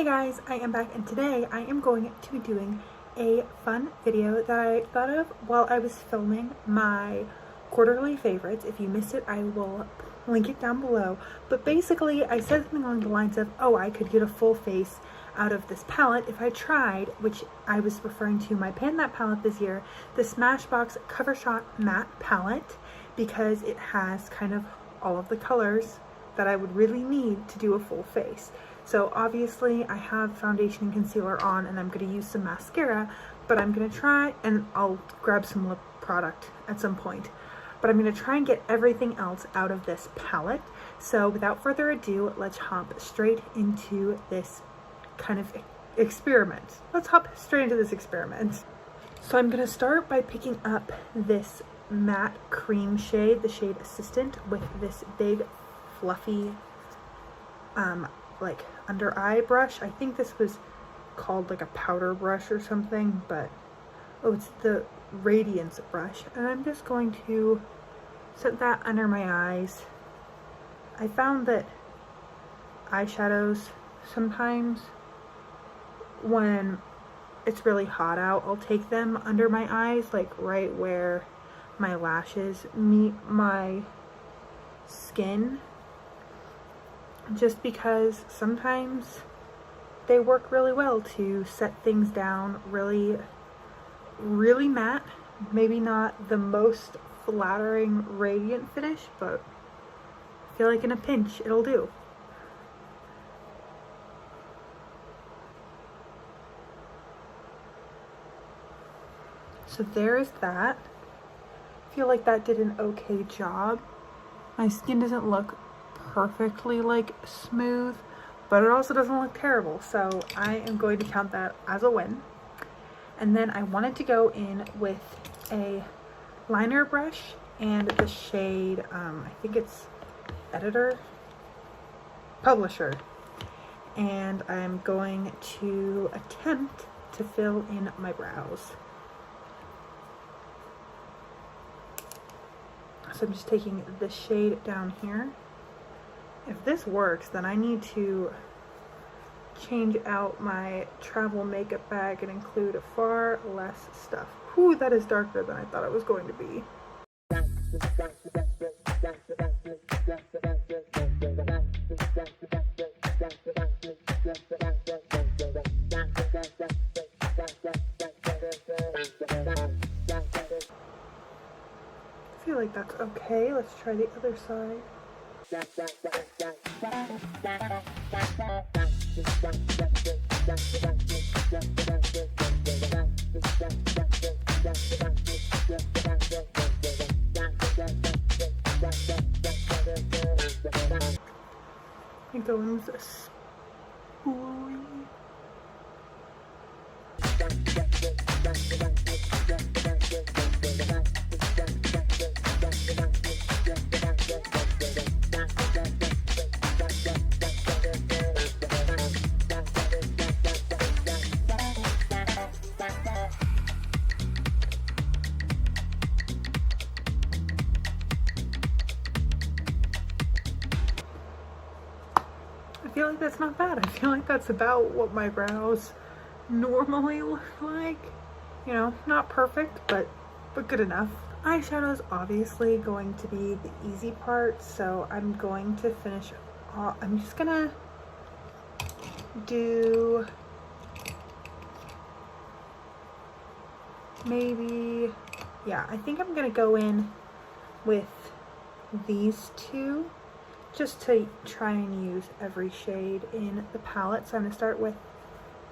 Hey guys, I am back and today I am going to be doing a fun video that I thought of while I was filming my quarterly favorites. If you missed it, I will link it down below. But basically I said something along the lines of, oh, I could get a full face out of this palette if I tried, which I was referring to my Pan That palette this year, the Smashbox Cover Shot Matte palette, because it has kind of all of the colors that I would really need to do a full face. So obviously I have foundation and concealer on and I'm going to use some mascara, but I'm going to try, and I'll grab some lip product at some point, but I'm going to try and get everything else out of this palette. So without further ado, let's hop straight into this kind of experiment. Let's hop straight into this experiment. So I'm going to start by picking up this matte cream shade, the shade Assistant, with this big fluffy like under eye brush. I think this was called like a powder brush or something, but oh, it's the Radiance brush, and I'm just going to set that under my eyes. I found that eyeshadows sometimes, when it's really hot out, I'll take them under my eyes, like right where my lashes meet my skin, just because sometimes they work really well to set things down really matte. Maybe not the most flattering radiant finish, but I feel like in a pinch it'll do. So there's that. I feel like that did an okay job. My skin doesn't look perfectly like smooth, but it also doesn't look terrible, so I am going to count that as a win. And then I wanted to go in with a liner brush and the shade I think it's Publisher, and I'm going to attempt to fill in my brows. So I'm just taking the shade down here. If this works, then I need to change out my travel makeup bag and include far less stuff. Whew, that is darker than I thought it was going to be. I feel like that's okay. Let's try the other side. I think that one's a spoolie. I feel like that's not bad. I feel like that's about what my brows normally look like. You know, not perfect, but good enough. Eyeshadow is obviously going to be the easy part, so I'm going to finish off. I'm just gonna do maybe, yeah, I think I'm gonna go in with these two, just to try and use every shade in the palette. So I'm going to start with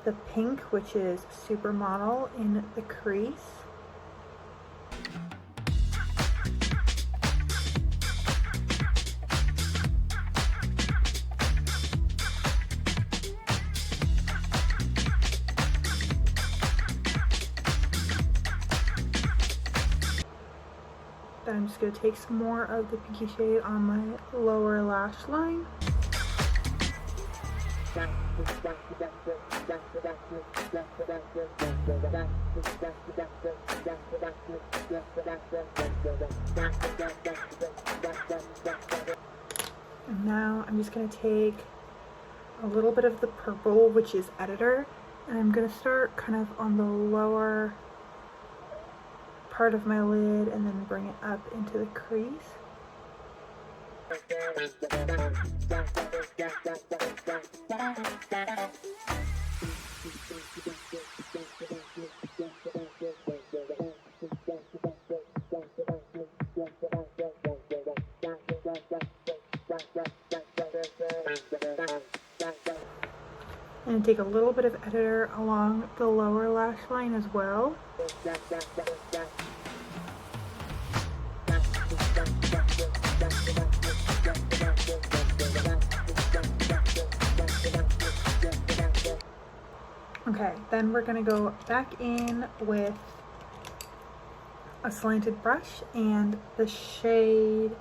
the pink, which is Supermodel, in the crease. Then I'm just going to take some more of the pinky shade on my lower lash line. And now I'm just going to take a little bit of the purple, which is Editor, and I'm going to start kind of on the lower part of my lid and then bring it up into the crease. And take a little bit of Editor along the lower lash line as well. Okay, then we're going to go back in with a slanted brush and the shade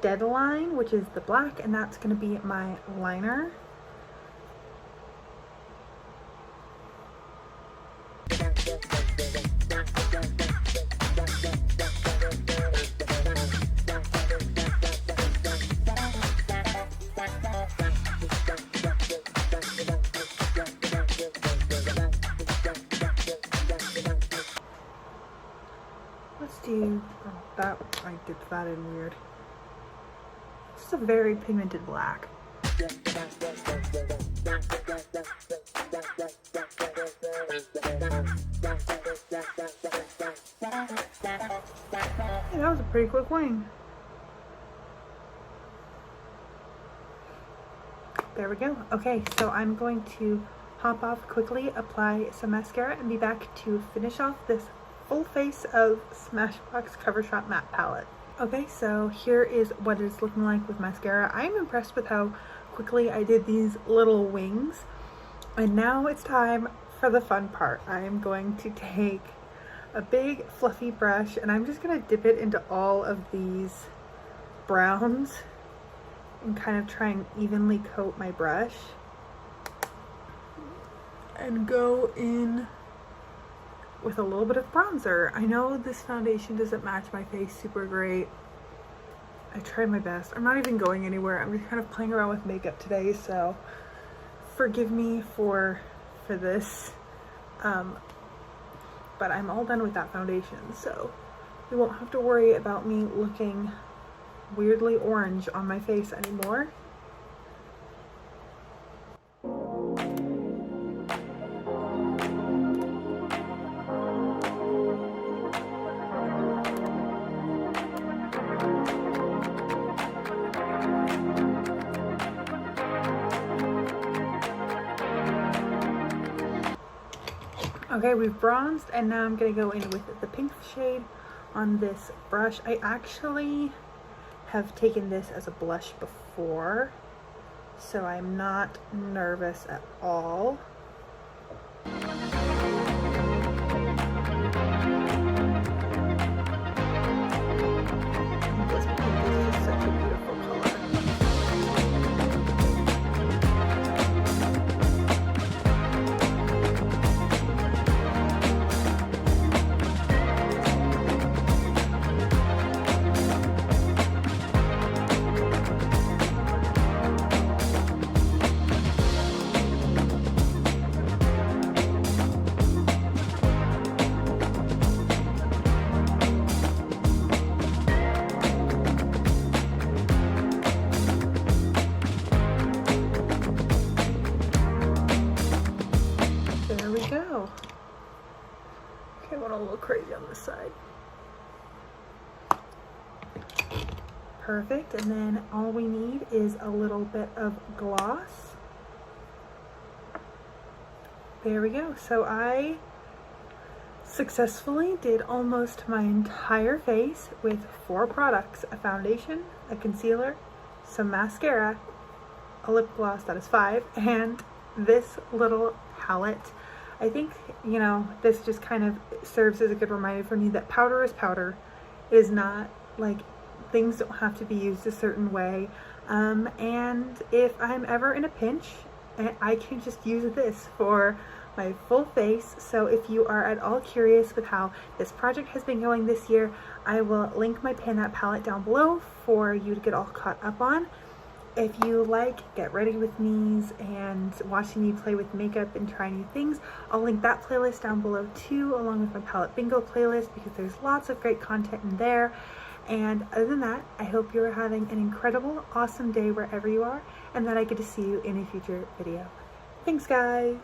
Deadline, which is the black, and that's going to be my liner. Let's do that. I did that in weird. It's a very pigmented black. Yeah, that was a pretty quick wing. There we go. Okay, so I'm going to hop off quickly, apply some mascara, and be back to finish off this full face of Smashbox Cover Shop Matte Palette. Okay, so here is what it's looking like with mascara. I'm impressed with how quickly I did these little wings. And now it's time for the fun part. I'm going to take a big fluffy brush and I'm just going to dip it into all of these browns and kind of try and evenly coat my brush. And go in with a little bit of bronzer. I know this foundation doesn't match my face super great. I tried my best. I'm not even going anywhere. I'm just kind of playing around with makeup today, so forgive me for this. But I'm all done with that foundation, so you won't have to worry about me looking weirdly orange on my face anymore. Okay, we've bronzed and now I'm going to go in with the pink shade on this brush. I actually have taken this as a blush before, so I'm not nervous at all. This pink is just such a beautiful color. Okay, I want a little crazy on this side. Perfect, and then all we need is a little bit of gloss. There we go. So I successfully did almost my entire face with 4 products: a foundation, a concealer, some mascara, a lip gloss, that is 5, and this little palette. I think, you know, this just kind of serves as a good reminder for me that powder is powder. It is not like things don't have to be used a certain way. And if I'm ever in a pinch, I can just use this for my full face. So if you are at all curious with how this project has been going this year, I will link my Pan That palette down below for you to get all caught up on. if you like Get Ready With Me's and watching me play with makeup and try new things, I'll link that playlist down below too, along with my palette bingo playlist, because there's lots of great content in there. And other than that, I hope you're having an incredible, awesome day wherever you are, and that I get to see you in a future video. Thanks, guys!